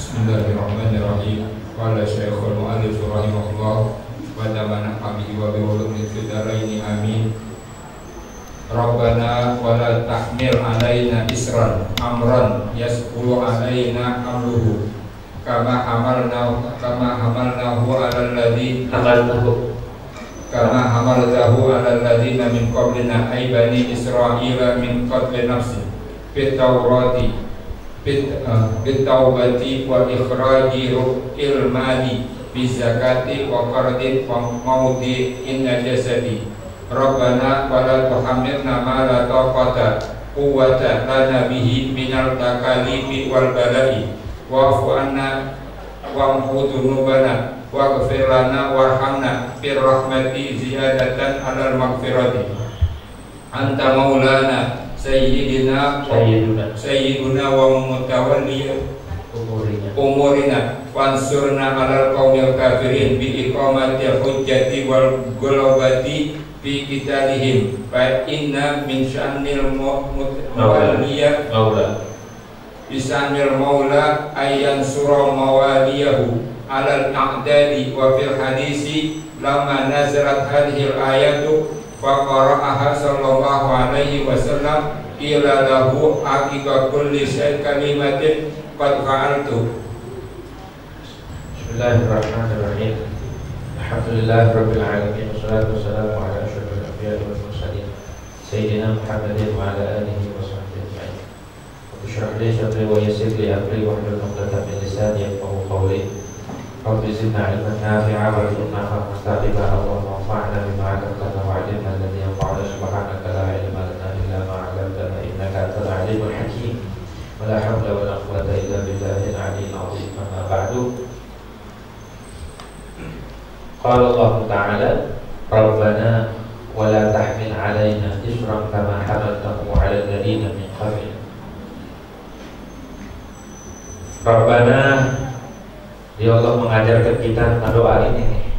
Bismillahirrahmanirrahim. Qala Syekhul Mu'allif rahimahullah wa tamana bihi wa bi ulumil fidaraini amin. Rabbana wa la tahmil alaina isran amran yasqulu alaina amruhu kama hamalnahu alal ladzi kama hamaltahu alal ladzina min qablina ay bani Israila min qatli nafsi fit Taurati bitawbati wa ikhraji ru'il mali bizakati wa qardin wa maudi inna jasadi. Rabbana wa la tuhammilna ma la taqata quwwata lana bihi minal takalifi wal bala'i wa'fu anna wa'fu dhunubana waghfir lana warhamna bir rahmati ziyadatan alal maghfirati. Anta maulana sayyiduna wa mutawalli umurina wansurna alal qaumil kafirin bi iqamati hujjati wal ghalabati fi qitalihim fa inna min sya'nil mawaliya bisanil maula ayyan sura mawaliyahu alal a'dadi wa fil hadisi lama nazarat hadhil ayatu faqara'aha sallallahu alaihi wasallam qila lahu haqiqa kulli syai' kalimatin qad fa'altu. Bismillahirrahmanirrahim. Alhamdulillahirabbil alamin wassalatu wassalamu ala asyrofil anbiya'i wal mursalin sayyidina Muhammadin wa ala alihi wa sahbihi ajma'in. Rabbi li sadri wa yassir li amri wahlul 'uqdatam min lisani yafqahu qawli. Rabbi zidna ilman nafi'a warzuqna fahman mustaqiba. Allahumma anfa'na bima 'allamtana wa 'allimna alladhi yanfa'una subhanaka la 'ilma lana illa ma 'allamtana innaka antal 'alimul hakim. Wa la hawla wa la quwwata illa billahil 'aliyyil 'azim. Amma ba'du. Qala Allah Ta'ala Rabbana wa la tahmil 'alaina isran kama hamaltahu 'alal ladzina min qablina. Rabbana, ya Allah mengajarkan kita doa ini.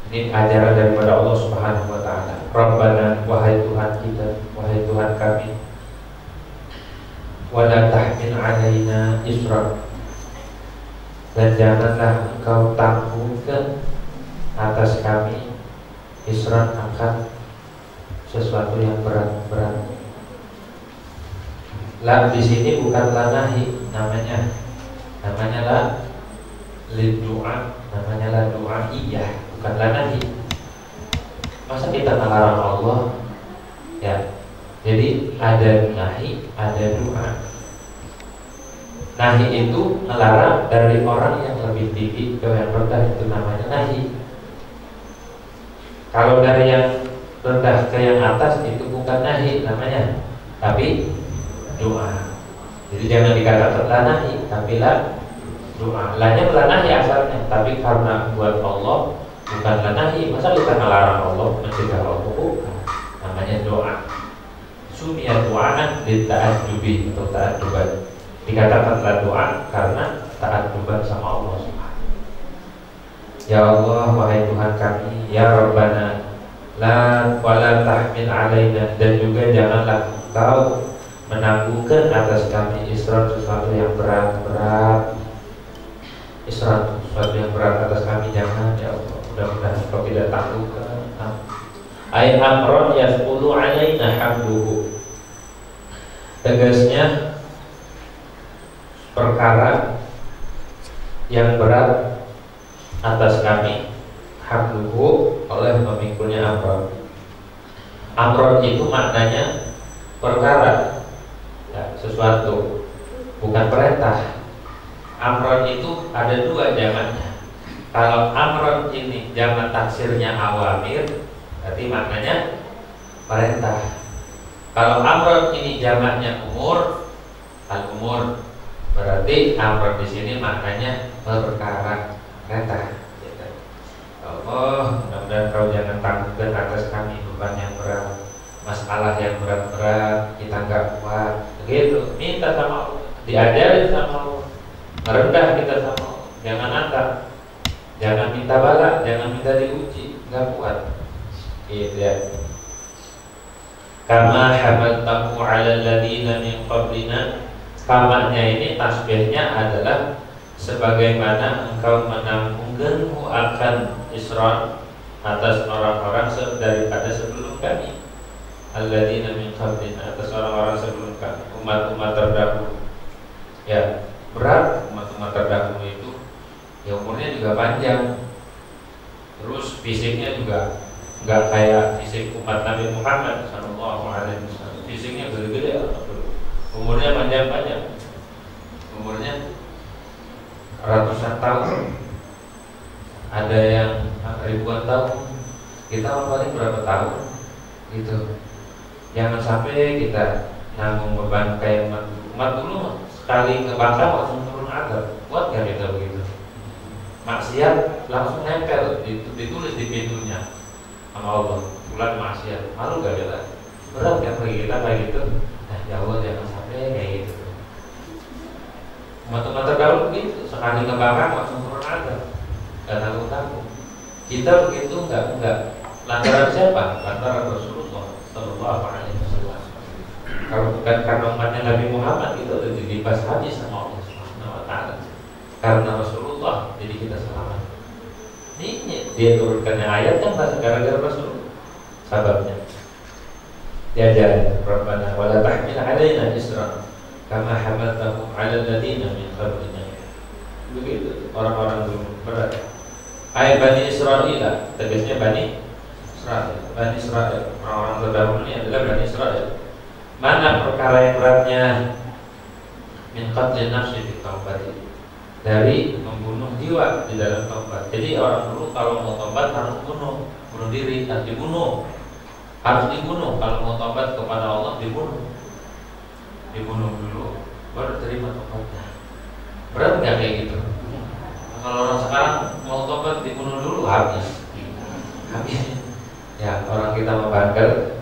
Ini ajaran daripada Allah Subhanahu wa taala. Rabbana, wahai Tuhan kita, wahai Tuhan kami. Wa la tahmil 'alaina isran, dan janganlah Engkau tangguhkan atas kami isran, akan sesuatu yang berat-berat. La di sini bukan lanahi namanya la liddu'a, namanya la du'aiyah, bukan lanahi. Masa kita melarang Allah ya? Jadi ada nahi, ada doa. Nahi itu melarang dari orang yang lebih tinggi ke yang rendah, itu namanya nahi. Kalau dari yang rendah ke yang atas itu bukan nahi namanya, tapi doa. Jadi jangan dikatakan lanahi, tapi la doa. Lanya lanahi asalnya, tapi karena buat Allah bukan lanahi. Masa kita melarang Allah, mencegah Allah? Bukan. Namanya doa. Sumiyat doaan dita'addubi atau ta'adduban. Dikatakan doa karena ta'adduban sama Allah Subhanahu. Ya Allah, wahai Tuhan kami, ya Rabbana, wa la tahmil alaina, dan juga janganlah Engkau menanggungkan atas kami isran, sesuatu yang berat-berat. Isran, sesuatu yang berat atas kami, jangan ya Allah. Mudah-mudahan Engkau tidak tangguhkan. Ay amron yasqulu alaina hamduhu, tegasnya perkara yang berat atas kami, hamduhu, oleh memikulnya amron. Amron itu maknanya perkara ya, sesuatu, bukan perintah. Amron itu ada dua jamaknya. Kalau amron ini jamak taksirnya awamir, berarti maknanya perintah. Kalau amron ini jamaknya umur, al-umur, berarti amron di sini maknanya perkara, perintah. Allah, mudah-mudahan Kau jangan tangguhkan atas kami beban yang berat, masalah yang berat-berat, kita nggak kuat. Begitu, minta sama Allah, diajarin sama Allah, merendah kita sama Allah. Jangan angkat, jangan minta bala, jangan minta diuji, nggak kuat. Gitu ya. Kama hamaltahu 'alal ladzina min qablina. Kamanya ini tasbihnya adalah sebagaimana engkau menanggungkanmu akan Isra atas orang-orang daripada sebelum kami, alladzina min qablina, atas orang-orang sebelum kami, umat-umat terdahulu. Ya, berat umat-umat terdahulu itu ya umurnya juga panjang, terus fisiknya juga nggak kayak fisik umat Nabi Muhammad SAW. Fisiknya gede-gede, umurnya panjang-panjang, umurnya ratusan tahun, ada yang ribuan tahun. Kita paling berapa tahun gitu. Jangan sampai kita nanggung beban kayak umat dulu. Sekali ngebakar langsung turun azab. Kuat gak kita begitu? Maksiat langsung nempel, ditulis di pintunya sama Allah, bulan maksiat. Malu gak kita? Berat kan bagi kita kayak gitu. Nah ya Allah, jangan sampai kayak gitu. Umat-umat terdahulu begitu, sekali ngebakar langsung turun azab, gak tanggung-tanggung. Kita begitu enggak. Lantaran siapa? Lantaran Rasulullah Sallallahu Alaihi Wasallam. Kalau bukan karena umatnya Nabi Muhammad, itu udah dibahas habis sama Allah Subhanahu Wa Taala. Karena Rasulullah, jadi kita selamat. Ini dia turunkannya ayat kan gara-gara Rasulullah. Sababnya. Diajarin Rabbana wala tahmil alaina isra kama hamaltahu 'ala alladziina min qablina. Begitu orang-orang dulu berat. Hai Bani Israel, tegasnya Bani Israel. Bani Israel, orang-orang terdahulu ini adalah Bani Israel. Mana perkara yang beratnya? Min qatlin nafsi fi taubat, dari membunuh jiwa di dalam taubat. Jadi orang dulu kalau mau taubat harus bunuh diri, harus dibunuh. Kalau mau taubat kepada Allah dibunuh dulu, baru terima taubatnya. Berat nggak kayak gitu? Kalau orang sekarang mau tobat dibunuh dulu habis. Ya orang kita mau bandel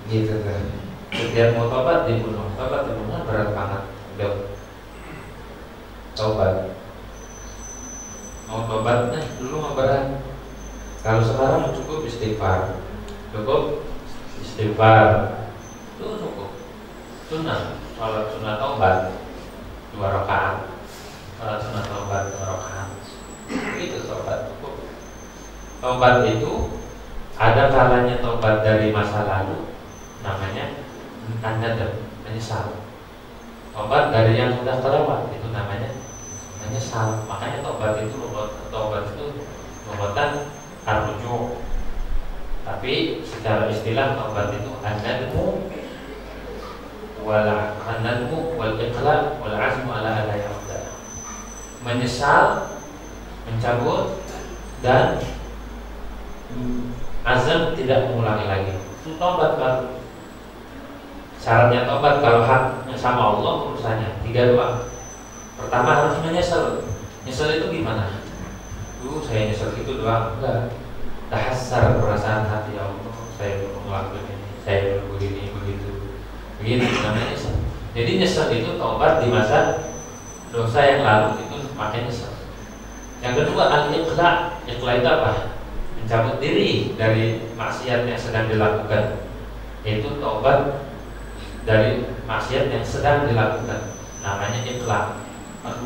gitu kan. Setiap mau tobat dibunuh berat banget. Tobat. Mau tobatnya dulu mah berat. Kalau sekarang cukup istighfar. Itu cukup. Salat sunat tobat 2 rakaat. Salat sunat tobat 2 rakaat. Itu tobat. Tobat itu ada kalanya tobat dari masa lalu, namanya an-nadam, menyesal. Tobat dari yang sudah terlewat, itu namanya menyesal. Makanya tobat itu lugatan ar-ruju'. Tapi secara istilah tobat itu an-nadmu wal iqla' wal 'azmu ala alla ya'uda. Menyesal, mencabut, dan azam tidak mengulangi lagi. Itu tobat baru. Syaratnya tobat kalau haknya sama Allah urusannya 3 doang. Pertama harus menyesal. Nyesal itu gimana? Saya nyesal itu doang. Enggak. Tahassar perasaan hati, ya Allah, saya belum melakukan ini, saya belum begini begitu namanya nyesal. Jadi nyesal itu tobat di masa dosa yang lalu, itu makanya nyesal. Yang kedua al-iqla'. Iqla' itu apa? Mencabut diri dari maksiat yang sedang dilakukan. Itu tobat dari maksiat yang sedang dilakukan, namanya iqla'.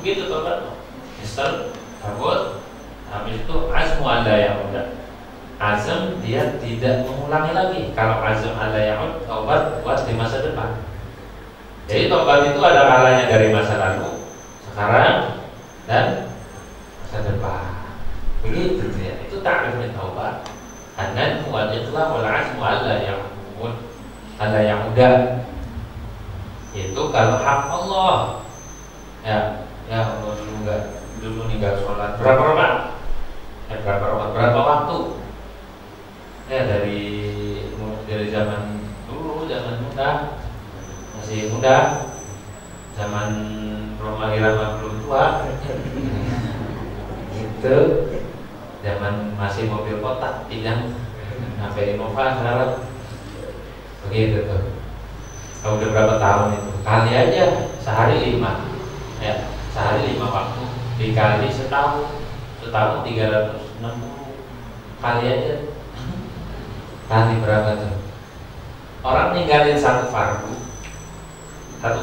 Begitu tobat. Nyesal, cabut, habis itu azmu ala ya'ud. Azam dia tidak mengulangi lagi. Kalau azam ala ya'ud, tobat buat di masa depan. Jadi tobat itu ada kalanya dari masa lalu, sekarang, dan masa depan. Begitu ya. Itu ta'rifnya taubat. An-nadmu wal iqla' wal 'azmu alla ya'ud. Alla ya'uda. Itu kalau hak Allah. Ya Allah dulu ninggal sholat berapa waktu? Dari zaman dulu, zaman muda, masih muda, zaman Roma Irama belum tua, gitu. Zaman masih mobil kotak, tidak sampai Innova sekarang, begitu tuh. Kalau udah berapa tahun itu, kali aja sehari 5, ya sehari 5 waktu, dikali setahun 360 kali aja. Kali berapa tuh? Orang ninggalin satu fardu aja,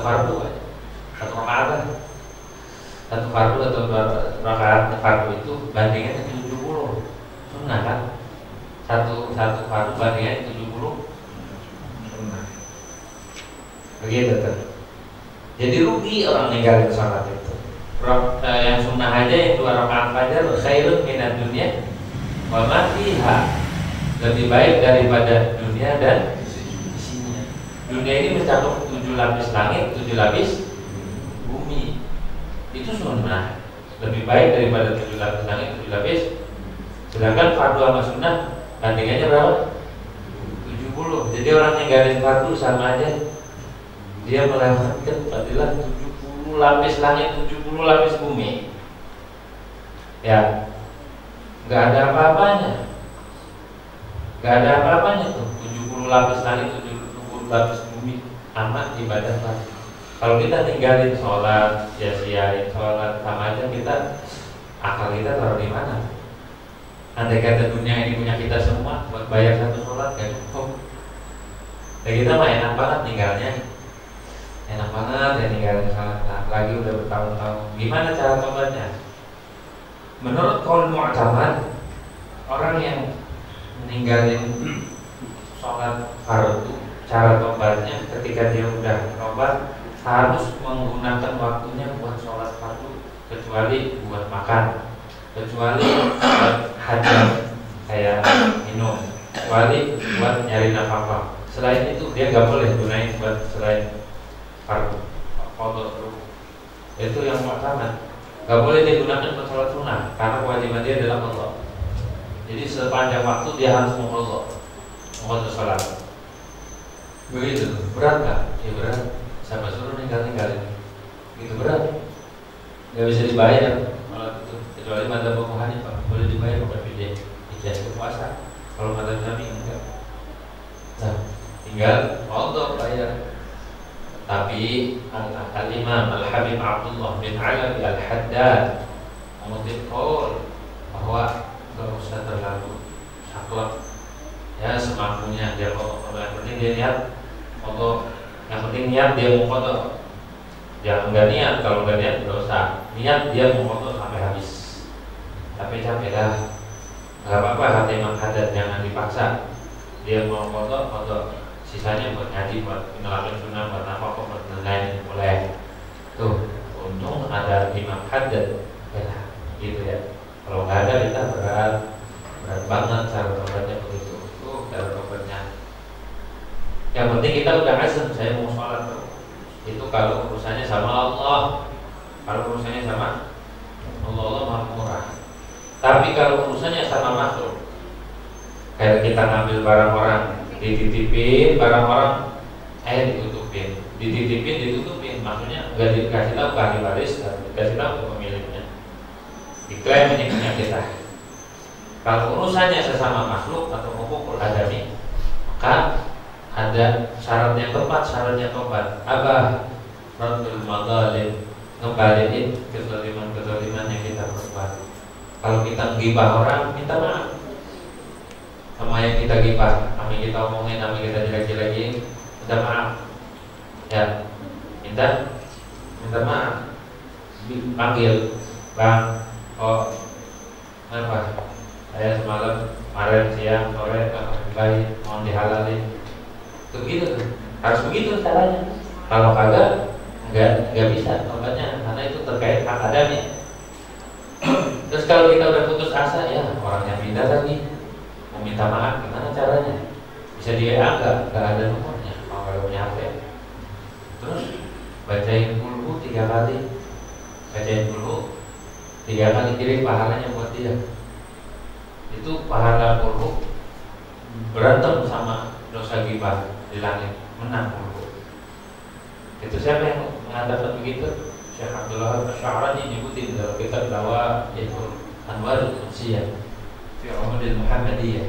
1 rakaat, satu fardu atau 2 rakaat fardu itu bandingannya 70 sunnah kan? Satu fardu bandingannya 70 sunnah. Begitu tuh. Jadi rugi orang ninggalin sholat itu. Yang sunnah aja yang 2 rakaat fajar khairun minad dunya wa ma fiha, lebih baik daripada dunia dan isinya. Dunia ini mencakup 7 lapis langit, 7 lapis bumi. Itu sunnah, lebih baik daripada 7 lapis langit, 7 lapis. Sedangkan fardu sama sunnah bandingannya berapa? 70. Jadi orang ninggalin fardu sama aja dia melewatkan fadilah 70 lapis langit, 70 lapis bumi. Ya, nggak ada apa-apanya. Nggak ada apa-apanya tuh 70 lapis langit, 70 lapis bumi amat ibadah fardu. Kalau kita tinggalin sholat, sia-siain sholat, sama aja kita akal kita taruh di mana? Andai kata dunia ini punya kita semua buat bayar satu sholat kan cukup. Ya kita mah enak banget tinggalnya, enak banget ya ninggalin sholat. Nah, lagi udah bertahun-tahun. Gimana cara tobatnya? Menurut qaul mu'tamad, orang yang meninggalin sholat fardu, cara tobatnya ketika dia udah tobat harus menggunakan waktunya buat sholat fardu, kecuali buat makan, kecuali buat hajat kayak minum, kecuali buat nyari nafkah. Selain itu dia nggak boleh gunain buat selain fardu. Itu yang pertama, nggak boleh digunakan buat sholat sunnah karena kewajiban dia adalah qadha. Jadi sepanjang waktu dia harus mengqadha sholat. Begitu, berat nggak? Ya berat. Sama suruh ninggalin gitu berat, nggak bisa dibayar malah itu, kecuali madzhab Abu Hanifah boleh dibayar pakai fidyah ijazah puasa. Kalau madzhab Syafi'i enggak. Nah, tinggal qadha bayar. Tapi Al-Imam Al-Habib Abdullah bin Alawi Al-Haddad mengutip qaul bahwa nggak usah terlalu saklek, ya semampunya dia qadha. Yang penting dia niat qadha. Yang penting niat dia mau qadha. Jangan nggak niat, kalau nggak niat dosa. Niat dia mau qadha sampai habis. Capek-capek dah, nggak apa-apa kata Imam Haddad, jangan dipaksa. Dia mau qadha, sisanya buat ngaji, buat ngelakuin sunnah, buat nafkah, buat lain boleh. Tuh, untung ada Imam Haddad, ya gitu ya. Kalau nggak ada kita berat banget cara tobatnya begitu. Tuh cara tobatnya. Yang penting kita udah azam, saya mau sholat tuh. Itu kalau urusannya sama Allah. Kalau urusannya sama Allah, Allah maha murah. Tapi kalau urusannya sama makhluk, kayak kita ngambil barang orang, dititipin barang orang, ditutupin, maksudnya nggak dikasih tahu ke ahli waris, dikasih tahu ke pemiliknya, diklaim ini punya kita. Kalau urusannya sesama makhluk atau hukukul adami, maka ada syarat yang tepat, syaratnya tobat. Abah Rabbul Madzalim, ngembaliin kezaliman yang kita perbuat. Kalau kita menggibah orang, minta maaf sama yang kita gibah, sama yang kita omongin, sama yang kita jelek-jelekin, minta maaf. Ya, minta maaf. Panggil, Bang, apa? Saya semalam, kemarin siang, sore, baik, mohon dihalalin. Begitu, harus begitu caranya. Kalau kagak, nggak bisa tobatnya, karena itu terkait hak adami. Terus kalau kita udah putus asa, ya orangnya pindah lagi, mau minta maaf, gimana caranya? Bisa di WA nggak ada nomornya, kalau punya HP. Terus bacain dulu 3 kali, kirim pahalanya buat dia. Itu pahala qulhu berantem sama dosa ghibah di langit, menang qulhu. Itu siapa yang mengatakan begitu? Syekh Abdullah Asy'arani nyebutin dalam kitab Dawaa'ul Anwarul Qudsiyah fi Ulumul Muhammadiyah.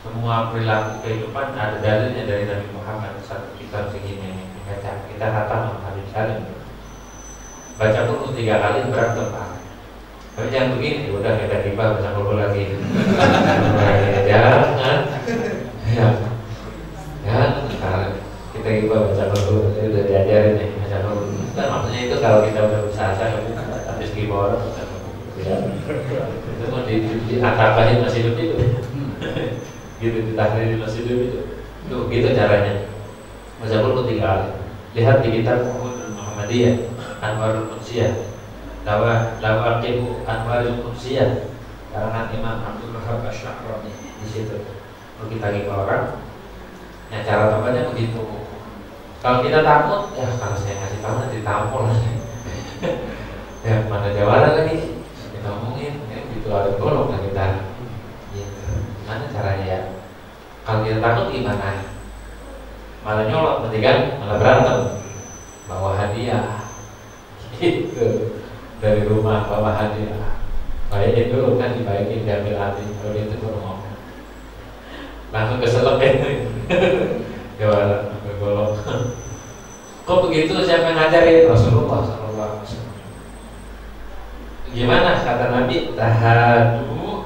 Semua perilaku kehidupan ada dalilnya dari Nabi Muhammad. Satu kitab segini ini kita khatam hadis salim. Baca qulhu 3 kali berantem pahala. Tapi jangan begini, udah kita tiba baca qulhu lagi. Jangan kita tiba baca qulhu, udah diajarin nih baca qulhu. Kan maksudnya itu kalau kita udah berusaha, habis di bawah ya. Itu mau di atapahin masih hidup itu gitu, ditahlirin masih hidup itu gitu caranya. Mazhabul tinggal lihat di kitab Muhammadiyah Anwarul Qudsiyah, Lawaqibu Anwarul Qudsiyah karangan Imam Abdul Wahab Asy-Sya'rani. Di situ kalau kita ke orang, ya cara tambahnya begitu. Kalau kita takut, ya kalau saya ngasih tahu nanti tampol ya mana jawara lagi kita ngomongin ya, gitu ada golok lah kita gitu. Gimana caranya ya? Kalau kita takut gimana? Malah nyolot nanti kan, malah berantem bawa hadiah gitu dari rumah, bawa hadiah bayarin dulu kan, dibaikin diambil hati. Kalau itu baru ngomong langsung keselak ya jawara golok. Kok begitu? Siapa yang ngajarin? Rasulullah SAW. Gimana kata Nabi? Tahabu,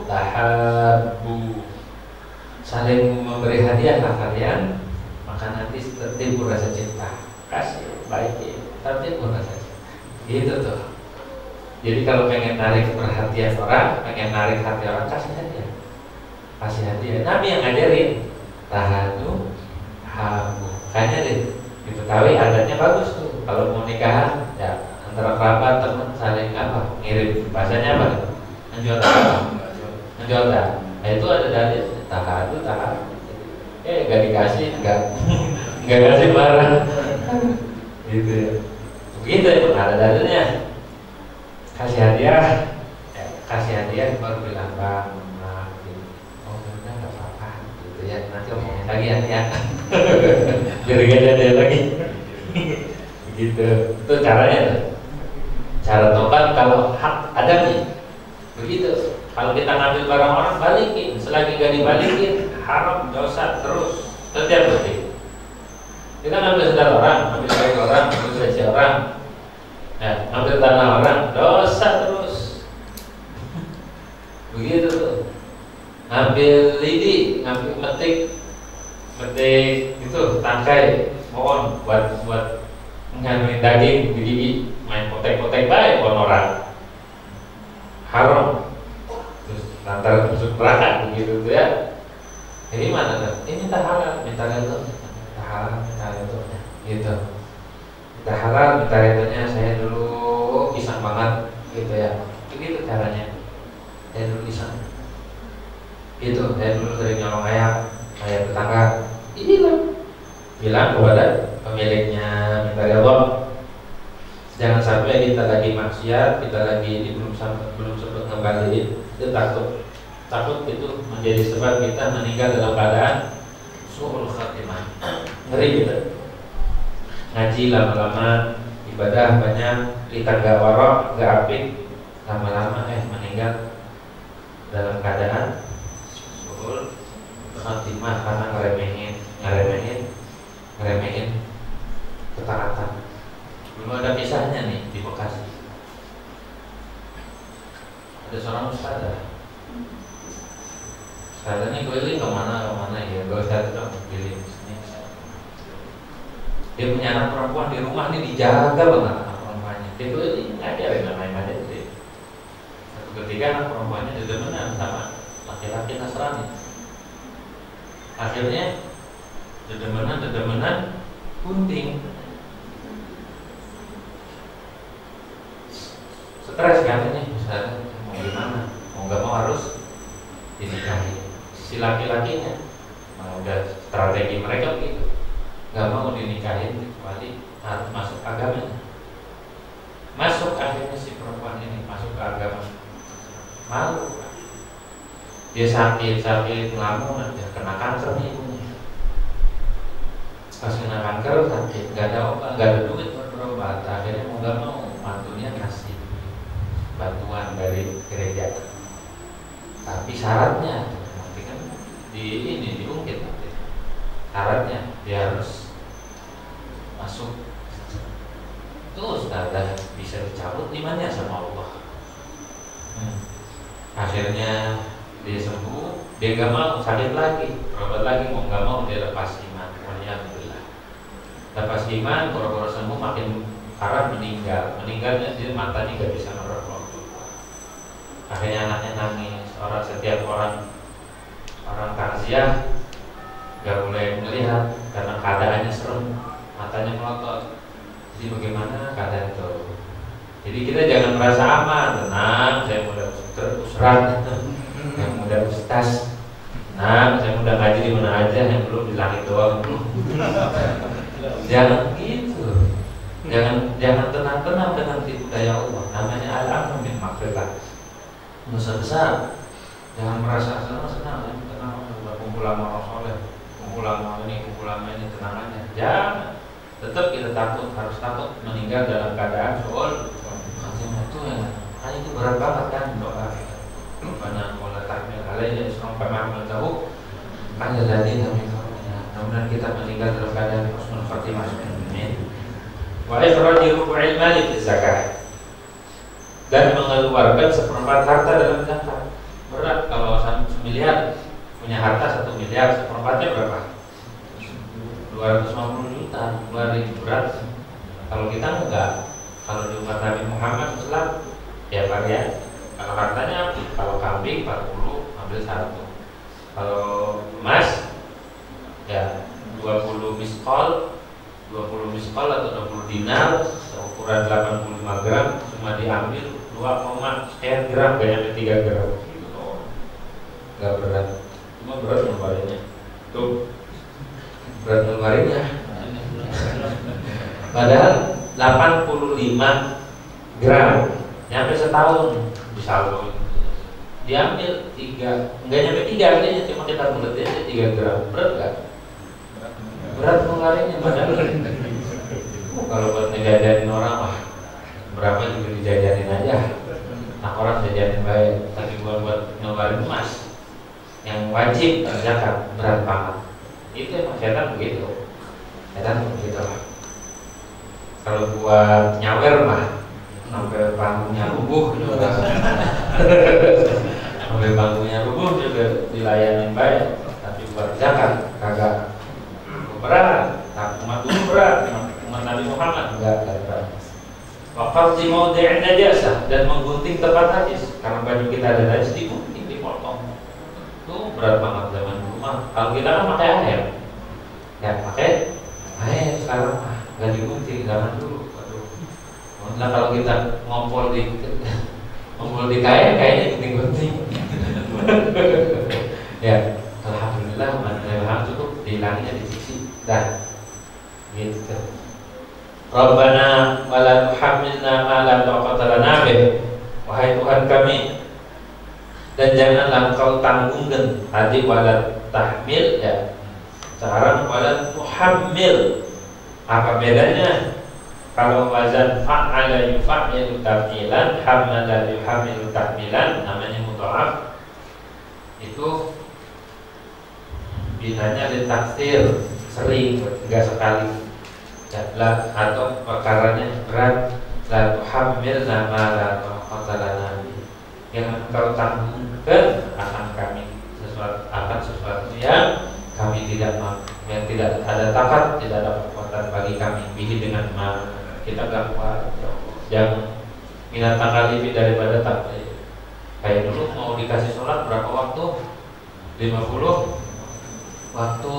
saling memberi hadiah lah kalian, maka nanti tertimbul rasa cinta. Kasih, baikin, tertimbul rasa cinta. Gitu tuh. Jadi kalau pengen narik perhatian orang, pengen narik hati orang, kasih hadiah. Kasih hadiah. Nabi yang ngajarin. Tahadu, habu. Kayaknya deh. Di Betawi adatnya bagus tuh. Kalau mau nikahan, ya antara kerabat, teman saling apa? Ngirim. Bahasanya apa? Menjual tak? Menjual tak? Nah itu ada dalil. Tahadu. Gak dikasih, gak kasih barang. Gitu ya. Begitu ya, ada dalilnya. Kasih hadiah, ya, kasih hadiah baru bilang bang, maaf. Gitu. Oh udah nggak apa-apa. Gitu ya. Nanti omongin lagi ya. Biar gak ada lagi. Begitu. Itu caranya. Cara tobat kalau hak ada nih. Begitu. Kalau kita ngambil barang orang, balikin. Selagi gak dibalikin, haram, dosa terus. Setiap detik. Kita ngambil sendal orang, ngambil kain orang, ngambil baju orang, ya, ngambil tanah orang, dosa terus. Begitu tuh. Ngambil lidi, ngambil metik itu tangkai pohon buat ngandungin daging di gigi, main potek-potek baik pohon orang, haram. Terus lantar masuk neraka begitu tuh ya. Ini mana tuh? Ini minta halal, minta itu, minta halal, minta itu, gitu. Minta halal, minta itunya. Saya dulu pisang banget, gitu ya. Begitu caranya. Saya dulu pisang. Gitu. Saya dulu sering nyolong ayam tetangga. Bilang kepada pemiliknya, minta Allah. Jangan sampai kita lagi maksiat, kita lagi belum sempat ngembaliin, itu takut itu menjadi sebab kita meninggal dalam keadaan su'ul khatimah. Ngeri gitu. Ngaji lama-lama, ibadah banyak, kita gak warok, gak apik, lama-lama meninggal dalam keadaan su'ul khatimah karena ngeremehin ketaatan. Belum ada pisahnya nih di Bekasi. Ada seorang ustadzah. Ustadzah ini keliling kemana ya. Gak ustadzah dong, keliling sini. Dia punya anak perempuan di rumah ini, dijaga banget anak perempuannya. Dia keliling ngajarin main-main aja. Satu ketika anak perempuannya dedemenan sama laki-laki Nasrani. Akhirnya dedemenan bunting. Stres kan ini, misalnya mau gimana, mau nggak mau harus dinikahi. Si laki-lakinya, udah strategi mereka begitu, nggak mau dinikahin kecuali harus masuk agamanya. Masuk akhirnya si perempuan ini masuk ke agama, malu. Dia sakit ngelamun, dia kena kanker nih ibunya. Pas kena kanker sakit, nggak ada obat, nggak ada duit buat berobat. Akhirnya mau nggak mau mantunya kasih bantuan dari gereja, tapi syaratnya nanti kan diungkit nanti. Syaratnya dia harus masuk. Terus sudah bisa dicabut imannya sama Allah. Akhirnya dia sembuh, dia nggak mau sakit lagi, berobat lagi, mau nggak mau dia lepas iman. Alhamdulillah, lepas iman, boro-boro sembuh makin parah meninggalnya dia matanya nggak bisa ngerokok. akhirnya anaknya nangis. Setiap orang takziah nggak boleh melihat karena keadaannya serem, matanya melotot. Jadi bagaimana keadaan itu? Jadi kita jangan merasa aman, tenang, saya muda usrat, saya muda ustaz, tenang, saya muda ngaji di mana aja, yang belum di langit doang. Jangan gitu, jangan tenang-tenang dengan tipu daya Allah. Namanya al-amnu min maghfirah, dosa besar. Jangan merasa senang, tenang, kumpul sama orang soleh, kumpul sama ini, tenang aja. Jangan, tetap kita takut, harus takut meninggal dalam keadaan soal itu ya. Kan itu berat banget kan doa. Karena wala tahmil alaihi isran kama hamaltahu kan jadi kami mudah-mudahan kita meninggal dalam keadaan husnul khatimah. Amin. Wa ikhraji rubu'il mali fi zakah, dan mengeluarkan seperempat harta dalam zakat. Berat kalau 1 miliar, punya harta 1 miliar, seperempatnya berapa? 250 juta, 2.000 berat. Kalau kita enggak, kalau di umat Nabi Muhammad SAW ya varian. Kalau hartanya, kalau kambing 40, ambil 1. Kalau emas ya 20 miskol atau 20 dinar, ukuran 85 gram, cuma diambil 2, sekian gram, gak nyampe 3 gram. Gak berat, cuma berat lembarinnya. Tuh, berat lembarinnya. Padahal 85 gram, nyampe setahun disaldo. Diambil 3, enggak nyampe 3 artinya, cuma kita bulat aja 3 gram. Berat gak? Berat lembarinnya. Padahal kalau buat ngejajanin orang mah berapa juga dijajanin aja. Nah orang jajanin baik, tapi buat ngeluarin emas yang wajib zakat berat banget. Itu emang setan begitu. Kalau buat nyawer mah sampai bangunnya rubuh juga. Sampai bangunnya rubuh juga dilayanin baik. Tapi buat zakat kagak berat. Umat dulu berat, umat Nabi Muhammad enggak berat. Waqaf di maudi'in najasah, dan menggunting tempat najis. Karena baju kita ada najis, digunting, dipotong. Itu berat banget zaman dulu mah. Kalau kita kan pakai air. Ya, pakai air sekarang mah enggak digunting zaman dulu. Aduh. Nah, kalau kita ngompol di kain, kayaknya gunting-gunting. Ya, alhamdulillah, manfaat cukup dihilanginya di sisi. Dah. Gitu. Rabbana wala tuhammilna ma la taqata lana bih. Wahai Tuhan kami, dan janganlah Engkau tanggungkan tadi wala tahmil ya. Sekarang wala tuhammil. Apa bedanya? Kalau wazan fa'ala yufa'il taf'ilan, hamala yuhamil tahmilan, namanya mudha'af. Itu binanya ditaksir, sering, enggak sekali. La, atau perkaranya berat, la tuhammilna ma la taqata lana bih. Yang Engkau tanggungkan akan kami sesuatu yang kami tidak mampu, yang tidak ada takat, tidak ada kekuatan bagi kami. Bihi dengan kita gak kuat. Yang minat lebih daripada takdir. Kayak dulu mau dikasih sholat berapa waktu? 50 waktu,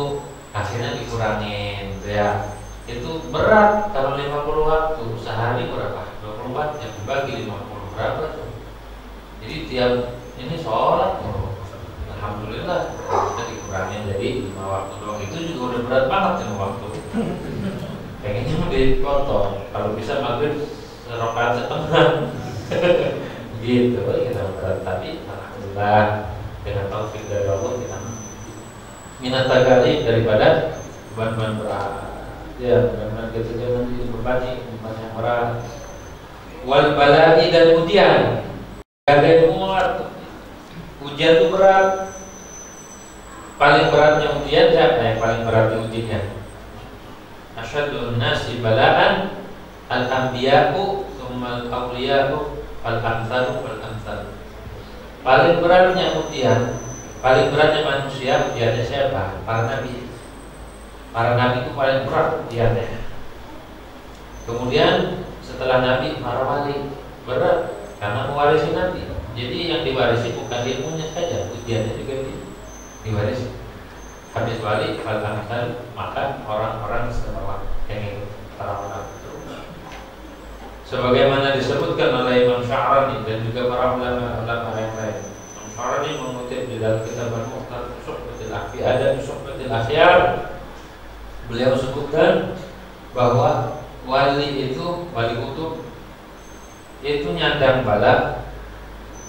akhirnya dikurangin ya. Itu berat. Kalau 50 waktu sehari berapa? 24 yang dibagi 50 berapa tuh? Jadi tiap ini sholat alhamdulillah kita dikurangin jadi 5 waktu doang. Itu juga udah berat banget 5 waktu. Pengennya mau dipotong. Kalau bisa maghrib rakaat setengah. Gitu kita berat, tapi alhamdulillah dengan taufik dari Allah kita minat tagali daripada beban-beban berat. Ya, benar kita jangan dibebani beban yang berat. Wal bala'i, dan ujian. Ada yang muat. Ujian itu berat. Paling beratnya ujian siapa yang paling berat ujiannya? Asyadun nasi bala'an al-anbiya'u tsumma al-awliya'u al-amsalu wal-amsal. Paling beratnya ujian, paling beratnya manusia ujiannya siapa? Para nabi. Para nabi itu paling berat ujiannya. Kemudian setelah nabi para wali berat karena mewarisi nabi. Jadi yang diwarisi bukan ilmunya saja, ujiannya juga diwarisi. Habis wali falhamdulillah, maka orang-orang setelah yang para ulama itu, sebagaimana disebutkan oleh Imam Sya'rani dan juga para ulama-ulama yang lain. Imam Sya'rani mengutip di dalam kitab Al-Mukhtar Suhbatul Akhi, ada Suhbatul Akhyar. Beliau sebutkan bahwa wali itu, wali kutub itu nyandang bala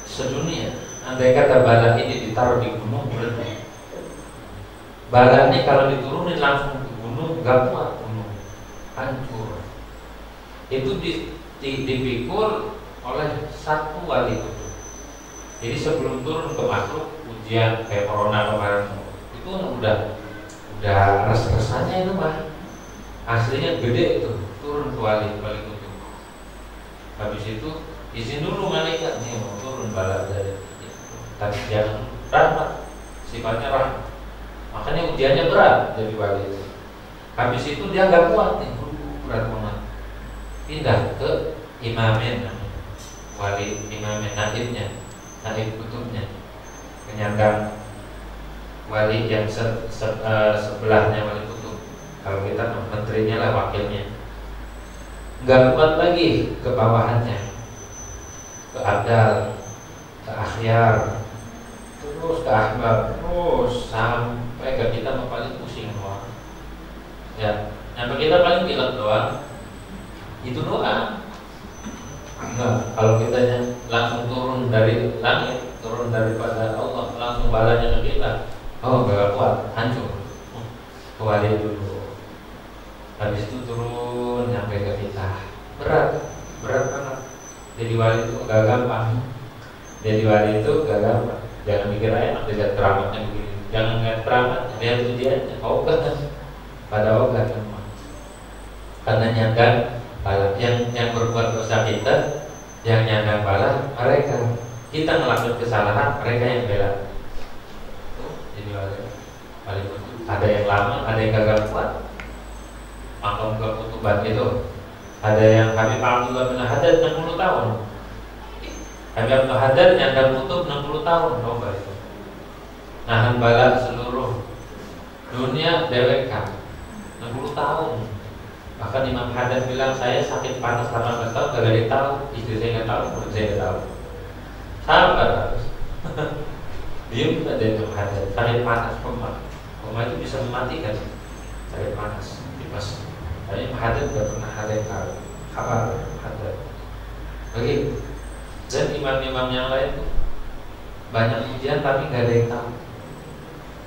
sedunia. Andai kata bala ini ditaruh di gunung, meledak. Bala ini kalau diturunin langsung ke gunung, gak kuat gunung, hancur. Itu dipikul oleh satu wali kutub. Jadi sebelum turun ke makhluk, ujian kayak corona kemarin itu udah res-resannya itu mah aslinya gede itu, turun ke wali kutub. Habis itu izin dulu malaikat nih mau turun bala dari, tapi jangan rahmat, sifatnya rahmat. Makanya ujiannya berat jadi wali itu. Habis itu dia nggak kuat nih, berat banget. Pindah ke imamin, wali imamin, naibnya, naib kutubnya, penyandang wali yang sebelahnya wali kutub. Kalau kita menterinya lah, wakilnya. Nggak kuat lagi ke bawahannya, ke abdal, ke akhyar, terus ke ahbab, terus sampai ke kita paling pusing doang. Ya, sampai kita paling pilek doang. Itu doang. Nah, kalau kita langsung turun dari langit, turun daripada Allah, langsung balanya ke kita, oh gak kuat, hancur. Wali dulu. Habis itu turun sampai ke kita. Berat banget. Jadi wali itu gak gampang. Jadi wali itu gak gampang. Jangan mikir enak lihat keramatnya begini. Jangan lihat keramat, lihat ujiannya. Ogah kan? Pada ogah semua. Karena nyandang bala. Yang berbuat dosa kita, yang nyandang bala mereka. Kita ngelakuin kesalahan, mereka yang bela. Jadi wali itu ada yang lama, ada yang gagal kuat. Makom kekutuban itu. Ada yang Habib Abdullah bin Haddad 60 tahun. Habib Abdul Haddad nyandang kutub 60 tahun, coba itu. Nahan bala seluruh dunia DWK 60 tahun. Bahkan Imam Haddad bilang, saya sakit panas 18 tahun, gak ada yang tahu, istri saya gak tahu, murid saya gak tahu. Sabar harus. Diam gak ada Imam Haddad, sakit panas, koma itu bisa mematikan. Sakit panas, dimas. Tapi Imam Haddad gak pernah ada yang tahu. Kabar Haddad. Begitu. Dan imam-imam yang lain tuh banyak ujian tapi gak ada yang tahu.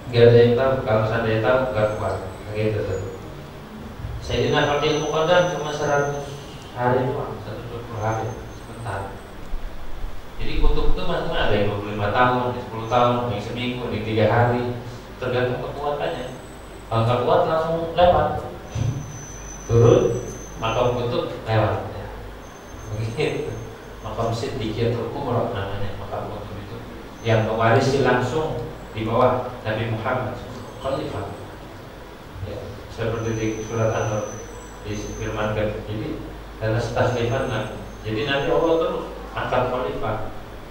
Gak ada yang tahu. Kalau seandainya tahu gak kuat. Begitu tuh. Sayyidina Faqih Muqaddam cuma 100 hari doang, 120 hari, sebentar. Jadi kutub itu macam ada yang 25 tahun, 10 tahun, yang seminggu, yang 3 hari, tergantung kekuatannya. Kalau tak kuat langsung lewat, turun, makam kutub lewat. Ya. Begitu. Makam Siddiqiyatul Kubra namanya, makam kutub itu yang mewarisi langsung di bawah Nabi Muhammad Khalifah. Ya, seperti di surat An-Nur difirmankan, jadi karena tasrifan. Jadi nanti Allah terus angkat khalifah.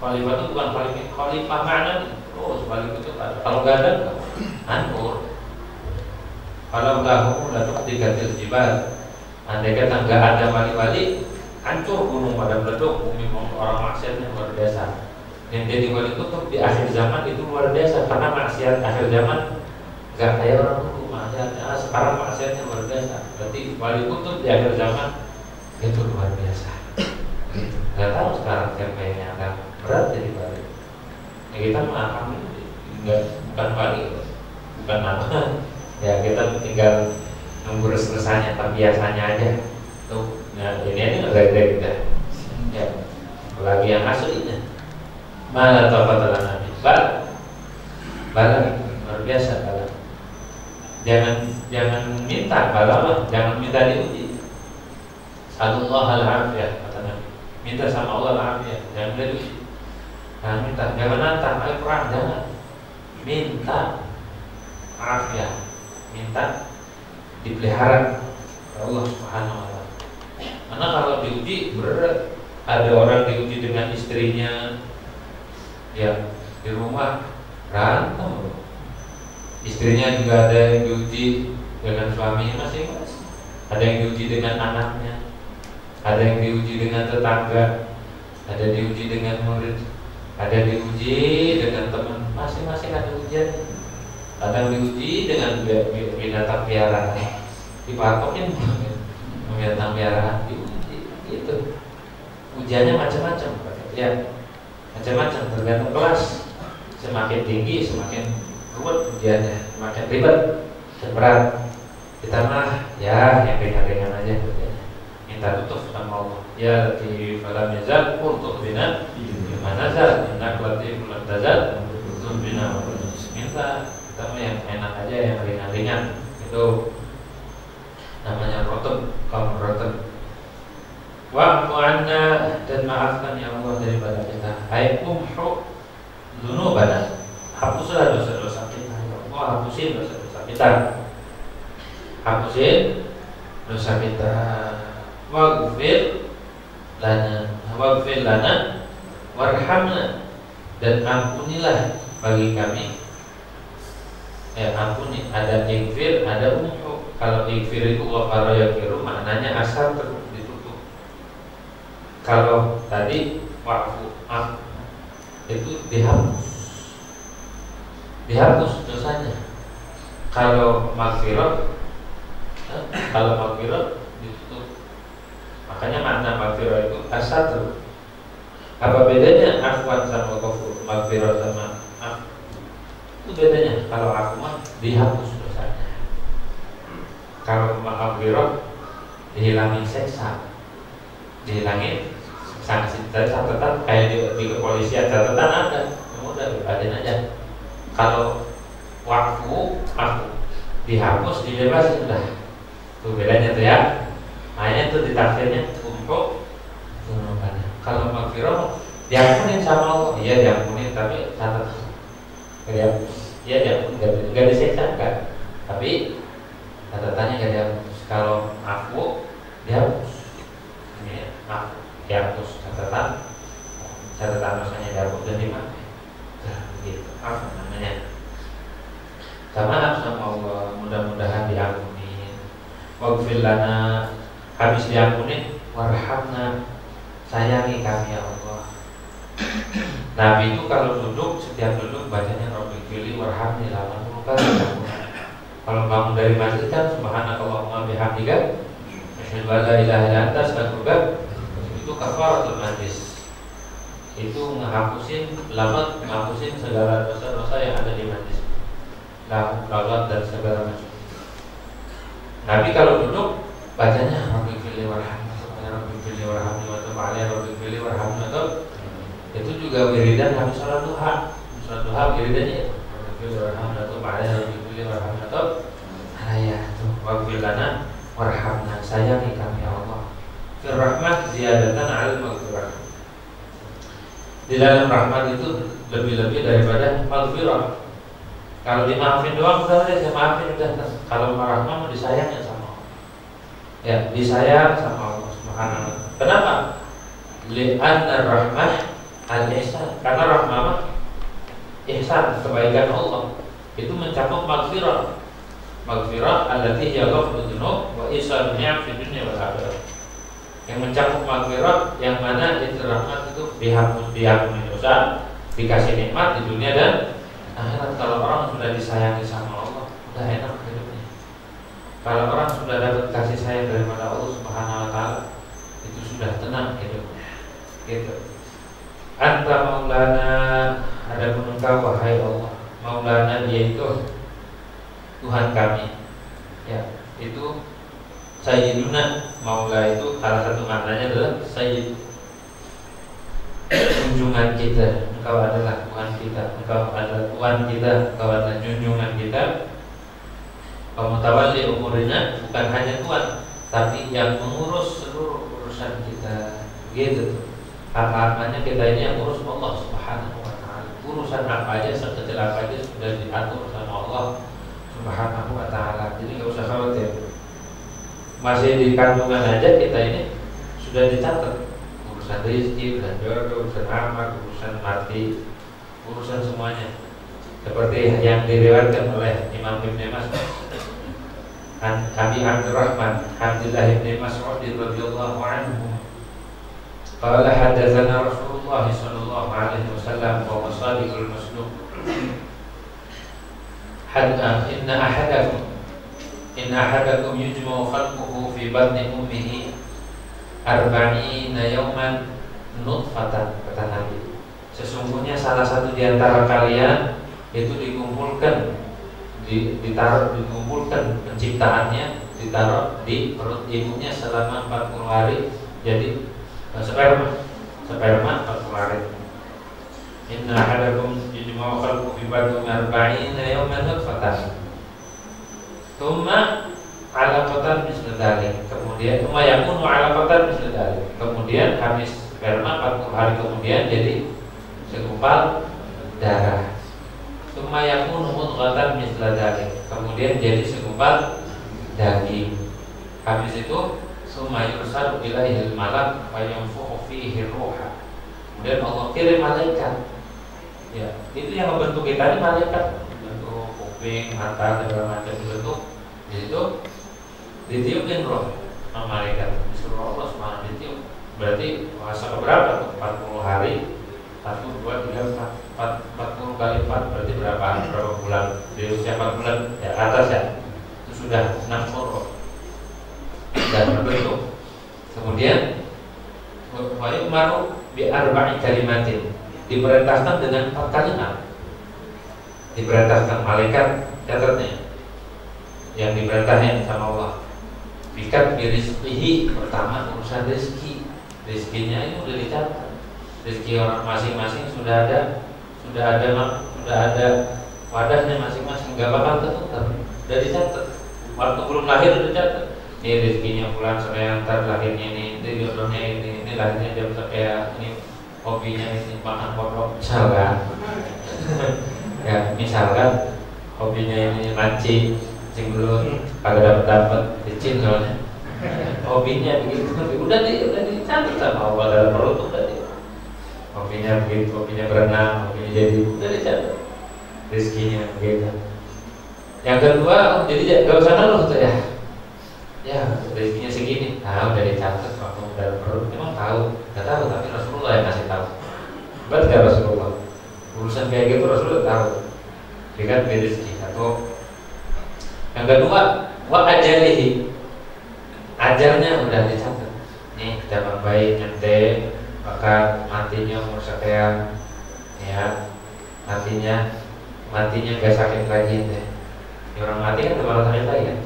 Khalifah itu bukan khalifah mana nih, terus balik itu kalau nggak ada hancur. Kalau lahu la tuqtigatil jibal, andai kata nggak ada wali-wali, hancur gunung pada meledak, bumi orang maksiatnya luar biasa. Yang jadi wali kutub di akhir zaman itu luar biasa, karena maksiat akhir zaman nggak kayak orang dulu. Maksiatnya sekarang maksiatnya luar biasa. Berarti wali kutub di akhir zaman itu luar biasa. Nggak tahu sekarang siapa yang akan berat jadi wali. Ya kita mengaku nggak, bukan wali, bukan nama. Ya kita tinggal nunggu res-resannya, tapi biasanya aja. Tuh, nah ini nggak ada kita. Ya, lagi yang aslinya. Mana taubat Nabi? Bala luar biasa bala. Jangan minta bala, jangan minta diuji. Sallallahu al-afiyah kata Nabi. Minta sama Allah al-afiyah, jangan diuji. Jangan minta, jangan nantang, ayo perang, jangan. Minta afiyah, minta dipelihara Allah Subhanahu wa taala. Karena kalau diuji berat, ada orang diuji dengan istrinya, Ya di rumah berantem, istrinya juga ada yang diuji dengan suaminya masing-masing, ada yang diuji dengan anaknya, ada yang diuji dengan tetangga, ada diuji dengan murid, ada diuji dengan teman, masing-masing ada ujiannya. Kadang diuji dengan binatang piaraan, dipatokin binatang piaraan, diuji gitu. Ujiannya macam-macam, ya macam-macam tergantung kelas. Semakin tinggi semakin ruwet ujiannya, semakin ribet dan berat. Ditambah ya yang ringan-ringan aja ujiannya. Minta tutup sama Allah. Ya di falam yazal untuk bina gimana zat minta latih bulan tazal untuk bina minta kita yang enak aja, yang ringan-ringan. Itu namanya rotem, kaum rotem. Wa'fu anna, dan maafkan ya Allah daripada kita. Hai umhu dzunubana, hapuslah dosa-dosa kita ya Allah, hapusin dosa-dosa kita, hapusin dosa kita. Waghfir lana warhamna, dan ampunilah bagi kami. Ya ampuni, ada ighfir, ada umhu. Kalau ighfir itu ghafara yaghfiru, maknanya asal ditutup. Kalau tadi wa'fu itu dihapus dosanya. Kalau maghfirah ditutup. Makanya makna maghfirah itu asal. Apa bedanya afwan sama ghafur, maghfirah sama itu bedanya. Kalau aku mah dihapus dosanya, kalau maghfirah dihilangin seksa, dihilangin sanksi. Catatan kayak di kepolisian, catatan ada, udah lupain aja. Kalau waktu aku dihapus, dibebasin udah. Tuh bedanya tuh ya. Hanya tuh di tafsirnya untuk kalau maghfirah diampunin sama Allah, iya diampunin, tapi catatan ya diampunin, nggak diseksa kan, tapi catatannya nggak dihapus. Kalau aku dihapus, ini aku dihapus catatan dosanya dihapus dan dimakai. Gitu, apa namanya? Sama sama Allah, mudah-mudahan diampuni. Waghfir lana, habis diampuni, warhamna, sayangi kami ya Allah. Nabi itu kalau duduk, setiap duduk bacanya Rabbighfirli warhamni 80 kali. Kalau bangun dari masjid kan subhanakallahumma bihamdika asyhadu an la ilaha illa anta astaghfiruka, itu kafaratul majlis. Itu ngapusin segala dosa-dosa yang ada di majlis, lalat dan segala macam. Nabi kalau duduk bacanya Rabbighfirli warhamni, Rabbighfirli warhamni wa tub alayya, Rabbighfirli warhamni wa tub. Itu juga wiridan habis sholat duha. Sholat duha wiridannya itu Rabbighfirli warhamni wa tub alayya, Rabbighfirli warhamni wa tub alayya. Waghfir lana warhamna, sayangi kami ya Allah. Fir rahmah ziyadatan 'alal maghfirah. Di dalam rahmat itu lebih-lebih daripada maghfirah. Kalau dimaafin doang udah saya maafin udah. Kalau rahmat mau disayangin sama Allah. Ya, disayang sama Allah Subhanahu wa ta'ala. Kenapa? Li'anna rahmah al-ihsan. Karena rahmah ihsan, kebaikan Allah itu mencakup maghfirah. Maghfirah allati hiya ghafrul dzunub wa ihsanun ni'am fid dunya wal akhirah. Yang mencakup maghfirah yang mana itu rahmat itu diampuni dosa, dikasih nikmat di dunia dan akhirat. Kalau orang sudah disayangi sama Allah, udah enak hidupnya. Kalau orang sudah dapat kasih sayang daripada Allah Subhanahu wa ta'ala, itu sudah tenang hidupnya. Gitu. Anta maulana, adapun engkau wahai Allah, maulana dia itu Tuhan kami. Ya, itu Sayyiduna. Maula itu salah satu maknanya adalah Sayyid, junjungan kita. Engkau adalah Tuhan kita, engkau adalah Tuhan kita, engkau adalah junjungan kita. Pemutawalli umurina, bukan hanya Tuhan, tapi yang mengurus seluruh urusan kita. Gitu. Apa-apanya kita ini yang urus Allah Subhanahu wa ta'ala. Urusan apa aja, sekecil apa aja sudah diatur sama Allah Subhanahu wa ta'ala. Jadi nggak usah khawatir. Masih di kandungan aja kita ini sudah dicatat urusan rezeki, urusan jodoh, urusan amal, urusan mati, urusan semuanya. Seperti yang diriwayatkan oleh Imam Ibn Mas'ud an Abi Abdurrahman Abdullah bin Mas'ud radhiyallahu anhu qala hadatsana Rasulullah sallallahu alaihi wasallam wa shadiqul masduq inna ahadakum yujma'u khalquhu fi batni ummihi 40 yawman nutfatan, kata Nabi. Sesungguhnya salah satu di antara kalian itu dikumpulkan dikumpulkan penciptaannya, ditaruh di perut ibunya selama 40 hari, jadi sperma 40 hari. Inna ahadakum yujma'u khalquhu fi batni 40 yawman nutfatan thumma 'alaqatan misla dzalik, kemudian thumma yakunu 'alaqatan misla dzalik, kemudian habis sperma 40 hari kemudian jadi segumpal darah. Thumma yakunu mudghatan misla dzalik, kemudian jadi segumpal daging. Habis itu thumma yursalu ilaihil malak fa yanfukhu fihi ruha, kemudian Allah kirim malaikat. Ya, itu yang membentuk kita ini malaikat, bentuk kuping, mata, segala macam bentuk. Itu ditiupin roh sama malaikat, disuruh Allah SWT ditiup. Berarti masa berapa? 40 hari, 1, 2, 3, 4, 40 kali 4 berarti berapa bulan? Di usia 4 bulan ya atas ya, itu sudah 6 roh dan berbentuk. Kemudian maru bi arba'i kalimatin, diperintahkan dengan 4 kalimat. Diperintahkan malaikat, catatnya yang diperintahkan sama Allah. Bikat birizqihi, pertama urusan rezeki. Rezekinya ini udah dicatat. Rezeki orang masing-masing sudah ada wadahnya masing-masing, nggak bakal ketukar. Udah dicatat. Waktu belum lahir udah dicatat. Ini rezekinya bulan sekian, ntar lahirnya ini jodohnya ini lahirnya jam sekian, ini hobinya ini makan kodok misalkan. Ya misalkan hobinya ini mancing, belum kagak dapat izin soalnya. Hobinya begitu, udah dicatat sama Allah dalam perut udah di. Hobinya begitu, hobinya berenang, hobinya jadi udah dicatat. Rezekinya begitu. Yang kedua, jadi gak usah ngeluh tuh ya. Ya rezekinya segini, udah dicatat waktu dalam perut. Memang tahu, nggak tahu tapi Rasulullah yang kasih tahu. Betul nggak Rasulullah? Urusan kayak gitu Rasulullah tahu. Dengan rezeki atau yang kedua, wa ajalihi, ajalnya udah dicatat. Nih kita bayi nanti maka matinya umur sekian, ya matinya gak sakit lagi deh. Orang mati kan bakal sakit lagi kan.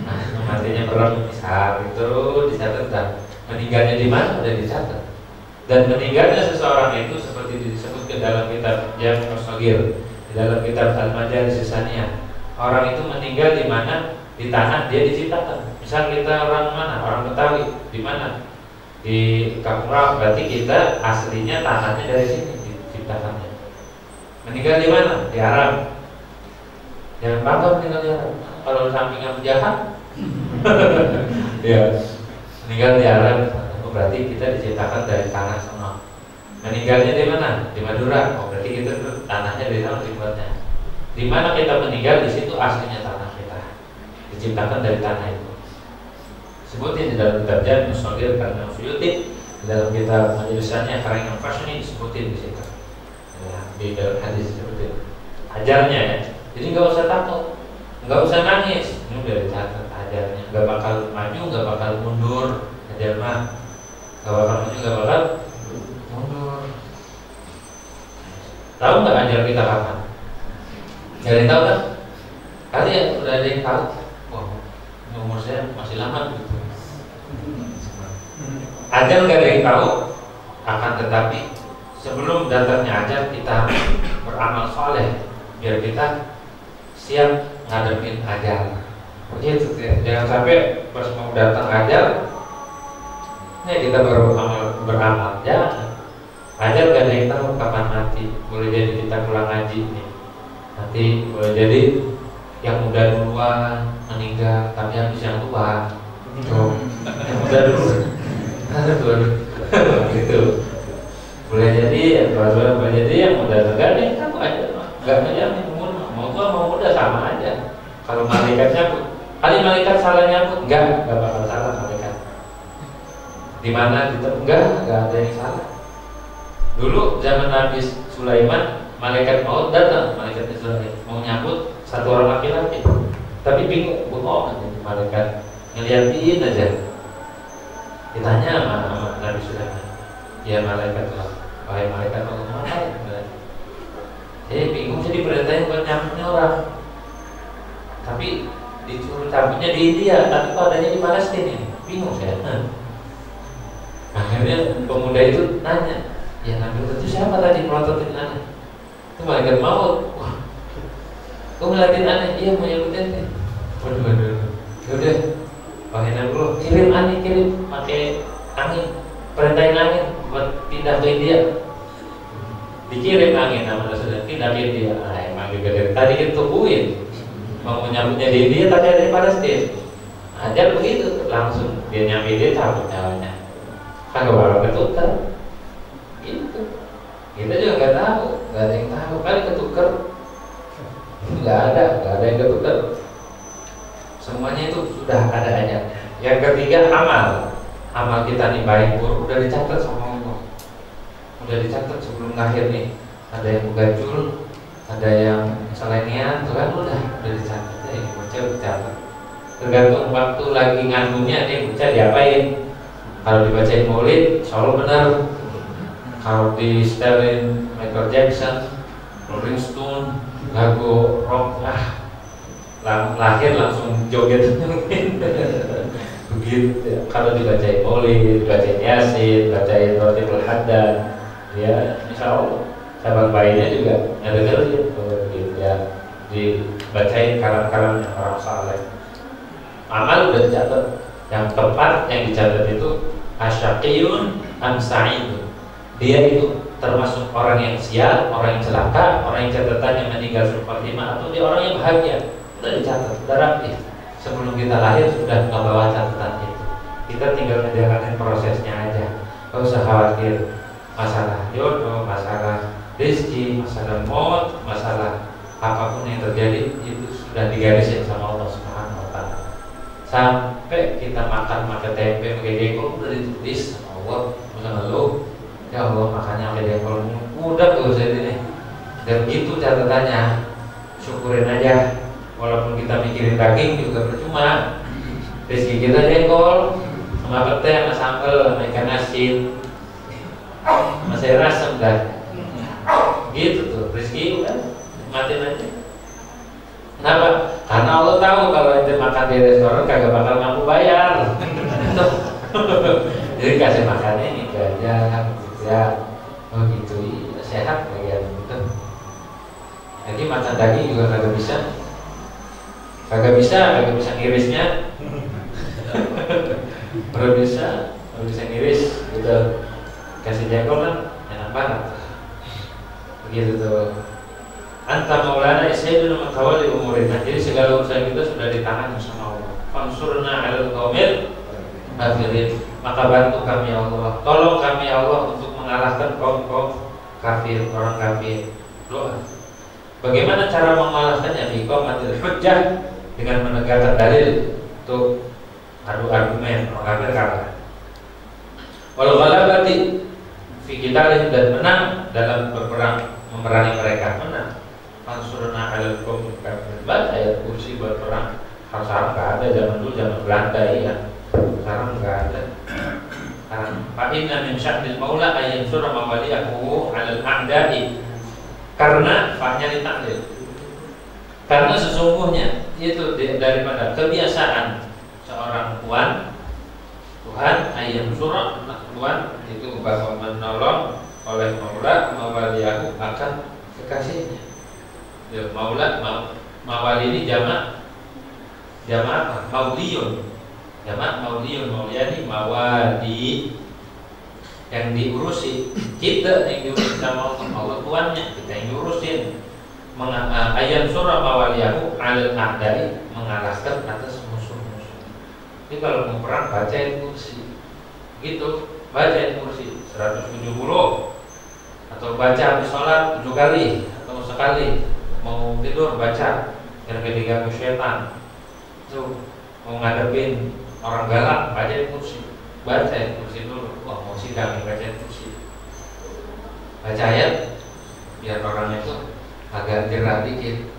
Nah, matinya berat misal itu dicatat dan meninggalnya di mana udah dicatat. Dan meninggalnya seseorang itu seperti disebutkan dalam kitab Jami' As-Shaghir, di dalam kitab Al-Majalis As-Saniyah. Orang itu meninggal di mana? Di tanah dia diciptakan. Misal kita orang mana? Orang Betawi. Di mana? Di Kampung Rawa. Berarti kita aslinya tanahnya dari sini diciptakannya. Meninggal di mana? Di Arab. Jangan bangga meninggal di Arab. Kalau sampingan penjahat, ya meninggal di Arab. Berarti kita diciptakan dari tanah sana. Meninggalnya di mana? Di Madura. Berarti kita tanahnya dari sana dibuatnya. Di mana kita meninggal, di situ aslinya tanah kita, diciptakan dari tanah itu. Sebutin di dalam kitab Jami' As-Shaghir karena Suyuti, di dalam kitab Majelisnya Karangan Fasni disebutin di situ. Ya, di dalam hadis seperti itu. Ajarnya ya. Jadi nggak usah takut, nggak usah nangis. Ini udah dicatat ajarnya. Nggak bakal maju, nggak bakal mundur. Ajar mah nggak bakal maju, nggak bakal mundur. Tahu nggak ajar kita kapan? Gak ada yang tahu kan? Kali ya udah ada yang tahu. Wah, umur saya masih lama gitu. Ajal gak ada yang tahu. Akan tetapi sebelum datangnya ajal kita beramal soleh biar kita siap ngadepin ajal. Begitu ya. Jangan sampai pas mau datang ajal, kita baru beramal. Jangan. Ajal gak ada yang tahu kapan mati. Boleh jadi kita pulang ngaji nih. Nanti boleh jadi yang muda duluan meninggal, tapi habis yang tua. Yang muda dulu. Gitu. boleh jadi boleh jadi yang muda tergandeng kamu aja nggak menjamin mau tua mau muda sama aja. Kalau malaikat nyambut, kali malaikat salah nyambut nggak bakal salah malaikat. Di mana kita nggak ada yang salah. Dulu zaman Nabi Sulaiman, malaikat maut datang, malaikat Israel mau nyambut satu orang laki-laki, tapi bingung, bohong aja malaikat ngeliatin aja. Ditanya sama Nabi Sulaiman, ya malaikat Allah, wahai malaikat Allah, ngapain? Bingung, jadi perintahin buat nyambutnya orang, tapi disuruh cabutnya di India, tapi kok adanya di Palestina, bingung saya. Akhirnya pemuda itu nanya, ya Nabi itu siapa tadi melototin aneh? Itu malaikat maut. Wah, kau ngeliatin aneh? Iya mau nyebutin nih. Waduh. Yaudah, wahai Nabi Allah, kirim aneh, kirim pakai angin, perintahin angin buat pindah ke India. Dikirim angin, namanya sudah pindah ke India. Nah, emang juga dari tadi kita tungguin mau menyambutnya di India, tadi ada di Palestina. Ajar begitu, langsung dia nyampe dia cabut nyawanya. Kagak bakal ketukar. Gitu. Kita juga nggak tahu, nggak ada yang tahu kali ketukar. Nggak ada yang ketukar. Semuanya itu sudah ada ayatnya. Yang ketiga amal kita nih baik buruk udah dicatat sama Allah. Udah dicatat sebelum lahir nih. Ada yang mugajul, ada yang selenian, tuh kan udah dicatat. Bocah dicatat. Tergantung waktu lagi ngandungnya nih bocah diapain. Kalau dibacain maulid, insya Allah benar. Kalau di setelin Michael Jackson, Rolling Stone, lagu rock, lahir langsung joget. Begitu. Kalau dibacain maulid, dibacain yasin, dibacain rotibul haddad, ya insya Allah cabang bayinya juga ngedengerin gitu ya. Dibacain kalam-kalamnya orang saleh. Amal udah dicatat. Yang tepat yang dicatat itu asyaqiyun am sa'idun. Dia itu termasuk orang yang sial, orang yang celaka, orang yang catatannya meninggal seperlima, atau dia orang yang bahagia. Sudah dicatat, sudah rapi. Sebelum kita lahir sudah membawa catatan itu. Kita tinggal menjalankan prosesnya aja. Gak usah khawatir masalah jodoh, masalah rezeki, masalah maut, masalah apapun yang terjadi itu sudah digarisin sama Allah Subhanahu wa taala. Sampai kita makan tempe pakai jengkol udah ditulis sama Allah, usah ngeluh. Ya Allah makannya pakai jengkol udah tuh saya ini. Dan gitu catatannya. Syukurin aja. Walaupun kita mikirin daging juga percuma. Rezeki kita jengkol sama pete, sama sambal, sama ikan asin, sama sayur asem dah. Gitu tuh rezeki udah matiin aja. Kenapa? Karena Allah tahu kalau ente makan di restoran kagak bakal mampu bayar. Jadi kasih makannya ini aja, ya, oh gitu, sehat bagian gitu. Jadi makan daging juga kagak bisa ngirisnya, baru bisa ngiris, gitu. Kasih jengkol kan enak banget, begitu tuh. Anta maulana sayyiduna mutawalli umurina. Jadi segala urusan kita sudah di tangan sama Allah. Fansurna 'alal qaumil kafirin. Maka bantu kami Allah. Tolong kami Allah untuk mengalahkan kaum kafir, orang kafir. Doa. Bagaimana cara mengalahkannya? Iqamatul hujjah, dengan menegakkan dalil. Untuk adu argumen, orang kafir kalah. Wal ghalabati fi qitalihim, dan menang dalam berperang, memerangi mereka, menang. Mansurna 'alal qaumil kafirin. Baca ayat kursi buat perang. Kalau sekarang nggak ada, zaman dulu zaman Belanda ya. Sekarang nggak ada. Fa inna min sya'nil maula ayyan surah mawaliyahu 'alal a'da'i. Karena faknya ditaklil. Karena sesungguhnya itu daripada kebiasaan seorang Tuhan ayyan surah, Tuhan itu bakal menolong oleh maula mawaliyahu akan kekasihnya. Ya, mawali ini jamak apa? Mauliyun. Jamak mauliyun, mauliyani mawali, yang diurusi. Kita yang diurusi sama Allah Tuannya, kita yang diurusin. Ayat surah mawaliyahu 'alal a'da'i, mengalahkan atas musuh-musuh. Jadi kalau mau perang baca ayat kursi. Gitu, baca ayat kursi 170. atau baca habis sholat 7 kali atau sekali, mau tidur baca biar gak diganggu setan. Itu mau ngadepin orang galak baca kursi, baca kursi dulu. Wah mau sidang baca kursi, baca ayat biar orang itu agak jerah dikit.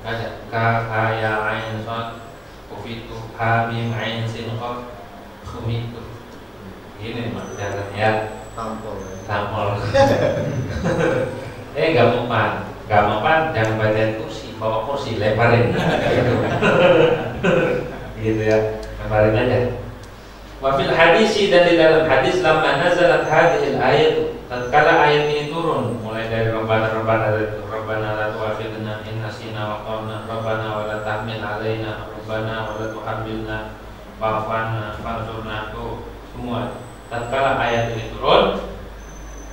Baca ka ya ain sad kufitu ha mim ain sin qaf kumitu. Ini maknanya ya. Tampol. Gak mempan, jangan bacain kursi, bawa kursi lemparin. Gitu ya, lemparin aja. Wa fil hadisi, dan di dalam hadis, lamma nazalat hadhil ayat, tatkala ayat ini turun, mulai dari Rabbana la tu'akhidna in nasina wa qamna, Rabbana wa la tahmil alaina, Rabbana wa la tuhammilna wa'fu 'anna fansurna, tuh semua. Tatkala ayat ini turun,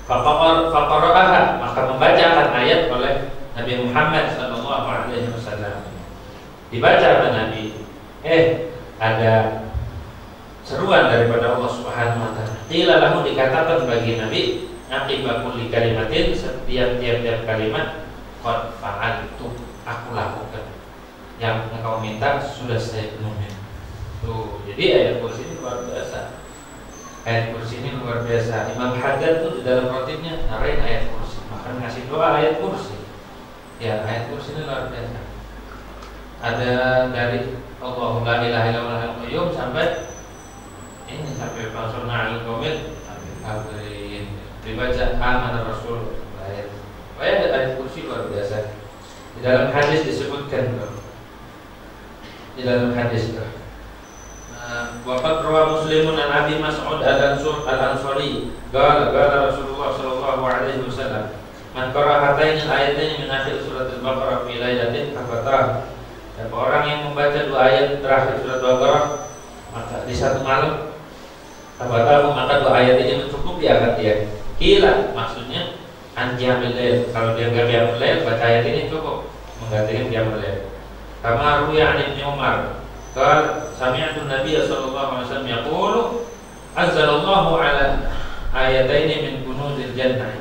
faqara'aha, maka membacakan ayat oleh Nabi Muhammad SAW. Dibaca oleh Nabi, ada seruan daripada Allah Subhanahu wa taala. Qila lahu, dikatakan bagi Nabi, aqiba kulli kalimatin, setiap tiap kalimat, qad fa'altu, aku lakukan. Yang engkau minta sudah saya penuhi. Tuh, jadi ayat kursi ini luar biasa. Ayat kursi ini luar biasa. Imam Haddad tuh di dalam rotibnya narain ayat kursi, maka ngasih doa ayat kursi. Ya, ayat kursi ini luar biasa. Ada dari Allahu la ilaha illallah al-qayyum sampai ini, sampai fansurna al qawmil kafirin. Dibaca amanah rasul ayat. Ayat kursi luar biasa. Di dalam hadis disebutkan, di dalam hadis waqad rawa Muslimun an Abi Mas'ud al-Ansari qala Rasulullah sallallahu alaihi wasallam, man qara'a hataini ayataini min akhir surat al-Baqarah fi lailatin kafatah. Siapa orang yang membaca 2 ayat terakhir surat Al-Baqarah maka di satu malam, kafatah, maka 2 ayat ini mencukupi akan dia. Kila, maksudnya anjamil lail, kalau dia enggak qiyamul lail, baca ayat ini cukup menggantikan qiyamul lail. Kama ruya an Ibnu Umar qala sami'tu Nabiy sallallahu alaihi wasallam yaqulu anzalallahu ala ayataini min kunuzil jannah.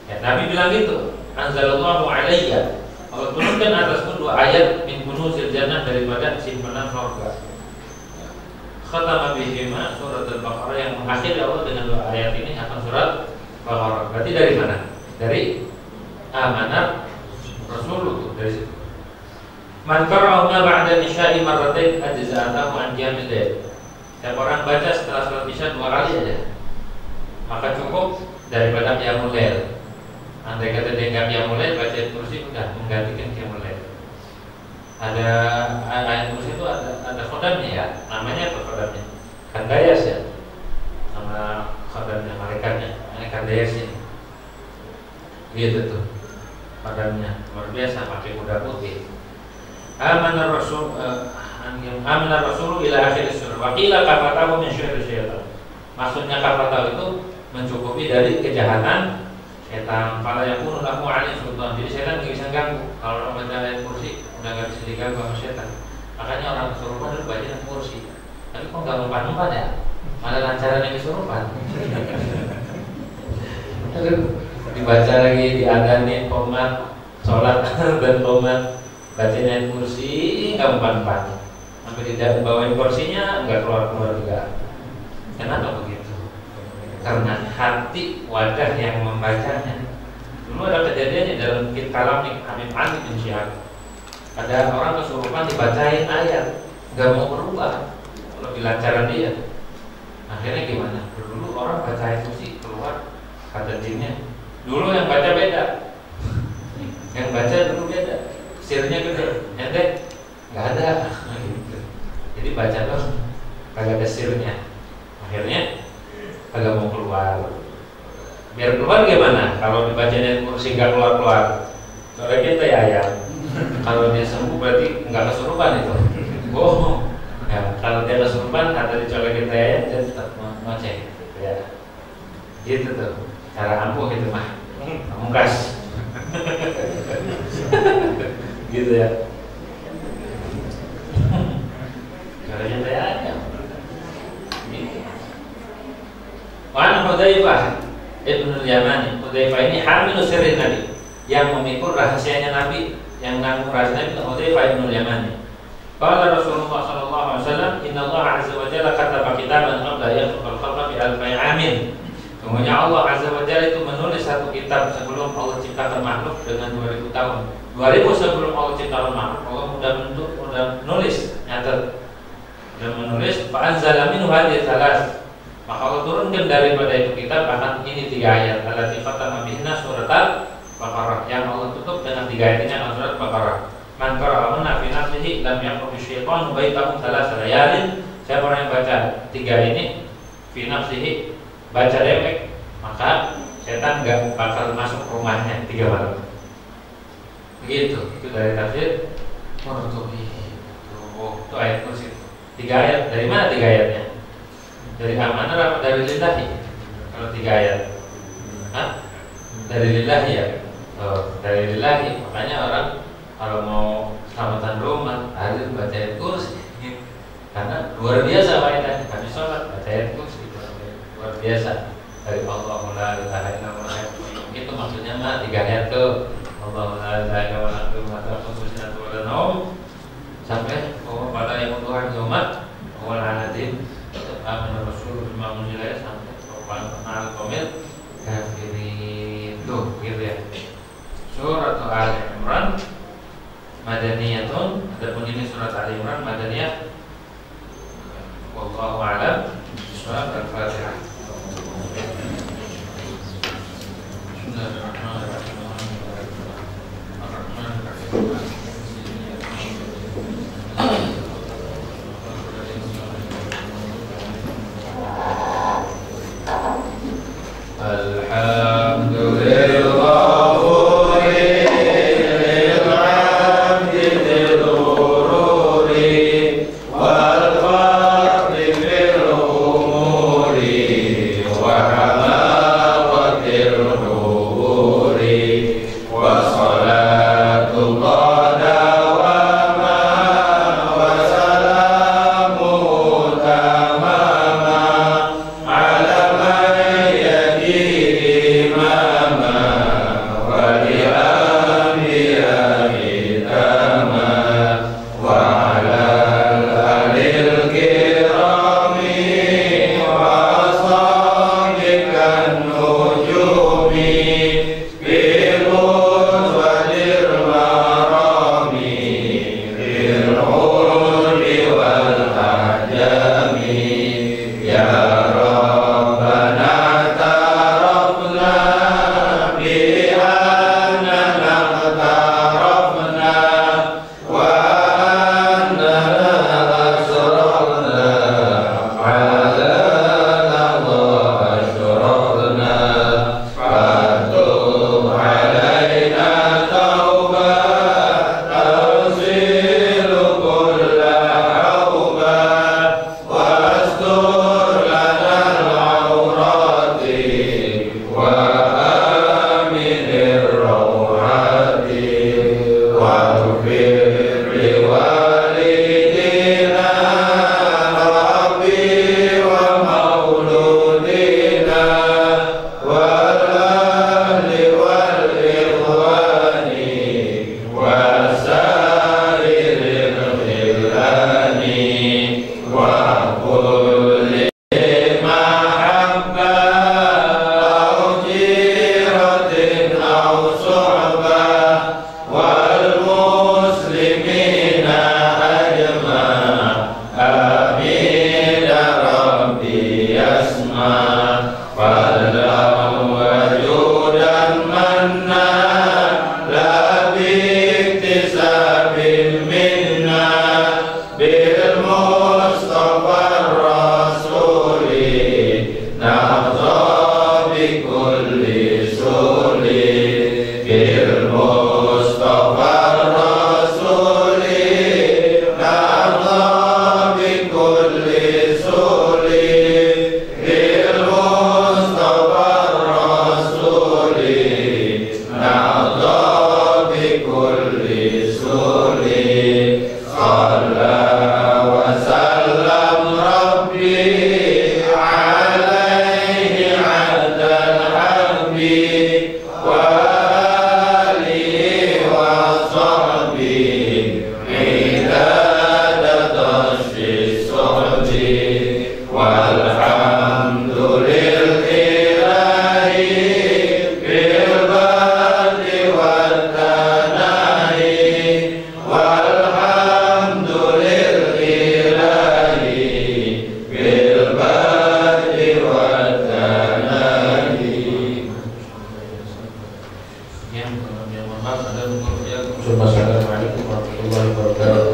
Ya, Nabi bilang gitu, anzalallahu alayya, Allah turunkan atasku 2 ayat min kunuzil jannah, daripada simpanan surga. Khatama bihima surat Al-Baqarah, yang mengakhiri Allah dengan 2 ayat ini akan surat Al-Baqarah. Berarti dari mana? Dari amanat Rasulullah, dari situ. Man qara'ahuma ba'da isya'i marratain ajza'atahu an qiyamil lail. Setiap orang baca setelah salat isya 2 kali aja, maka cukup daripada qiyamul lail. Andai kata dia enggak qiyamul lail, baca kursi sudah menggantikan qiyamul lail. Ada ayat kursi itu ada khodamnya ya. Namanya apa khodamnya? Kandayas ya. Nama khodamnya, malaikatnya. Ini Kandayas ini. Gitu tuh. Khodamnya luar biasa, pakai kuda putih. Amana Rasul ila akhir surah. Wa qila kafatahu min syarri syaitan. Maksudnya kafatahu itu mencukupi dari kejahatan setan. Fala yakunu lahu 'alaihi sultan. Jadi setan enggak bisa ganggu. Kalau orang baca ayat kursi udah enggak bisa diganggu sama setan. Makanya orang kesurupan dulu baca ayat kursi. Tapi kok enggak mempan-mempan ya? Malah lancaran yang kesurupan. Dibaca lagi, diadanin qomat, sholat dan qomat, bacain ayat kursi nggak mempan-mempan, sampai tidak bawain kursinya nggak keluar juga. Kenapa begitu? Karena hati wadah yang membacanya. Dulu ada kejadiannya dalam kalam Habib Ali bin Syihab. Ada orang kesurupan dibacain ayat, nggak mau berubah, lebih lancaran dia. Akhirnya gimana? Dulu orang baca ayat kursi keluar, kata jinnya. Dulu yang baca beda, yang baca dulu beda. Sirnya gede, ente nggak ada. Jadi baca tuh kagak ada sirnya. Akhirnya kagak mau keluar. Biar keluar gimana? Kalau dibacain ayat kursi nggak keluar. Soalnya kita ya ayam. Kalau dia sembuh berarti nggak kesurupan itu. Bohong. Ya, kalau dia kesurupan atau dicolekin ayam, dia tetap ngoceh. Ya, gitu tuh. Cara ampuh itu mah. Mungkas. Gitu ya. Caranya saya aja. Wa an Hudzaifah Ibnu Yamani. Hudzaifah ini hamil yang memikul rahasianya Nabi, yang nanggung rahasia Nabi, Hudzaifah bin Yaman. Qala Rasulullah sallallahu alaihi wasallam, "Inna Allah 'azza wa jalla kataba kitaban qabla yakhluqal khalqa bi alfi 'amin." Sungguhnya Allah azza wa jalla itu menulis satu kitab sebelum Allah ciptakan makhluk dengan 2000 tahun. 2000 sebelum Allah ciptakan makhluk, Allah sudah menulis, nyatet dan menulis fa anzala minhu hadhihi thalas. Maka Allah turunkan daripada itu kitab bahkan ini 3 ayat. Allati fatama bihinna surat Al-Baqarah, yang Allah tutup dengan 3 ayat ini adalah surat Al-Baqarah. Man qara'ahunna fi nafsihi lam yaqrab asy-syaitanu baitahu thalatha layalin. Siapa orang yang baca 3 ini fi nafsihi, baca dewek, maka setan enggak bakal masuk rumahnya 3 malam. Begitu. Itu dari tafsir Qurtubi. Itu ayat kursi. 3 ayat. Dari mana 3 ayatnya? Dari amanah apa dari lillahi? Kalau 3 ayat. Hah? Dari lillahi ya. Dari lillahi. Makanya orang kalau mau selamatan rumah harus baca ayat kursi. Karena luar biasa ayatnya. Habis sholat baca ayat kursi. Luar biasa. Dari Allah la ilaha illallah. Itu maksudnya mah 3 ayat tuh. Allah la ilaha illallah sampai pada yang Tuhan Jumat awal halatin aman Rasul bima unzila sampai al qamil kafirin tuh gitu ya. Surat Al Imran madaniyatun, adapun ini surat Al Imran madaniyah. Wallahu a'lam. Surat Al-Fatihah. Assalamualaikum warahmatullahi wabarakatuh.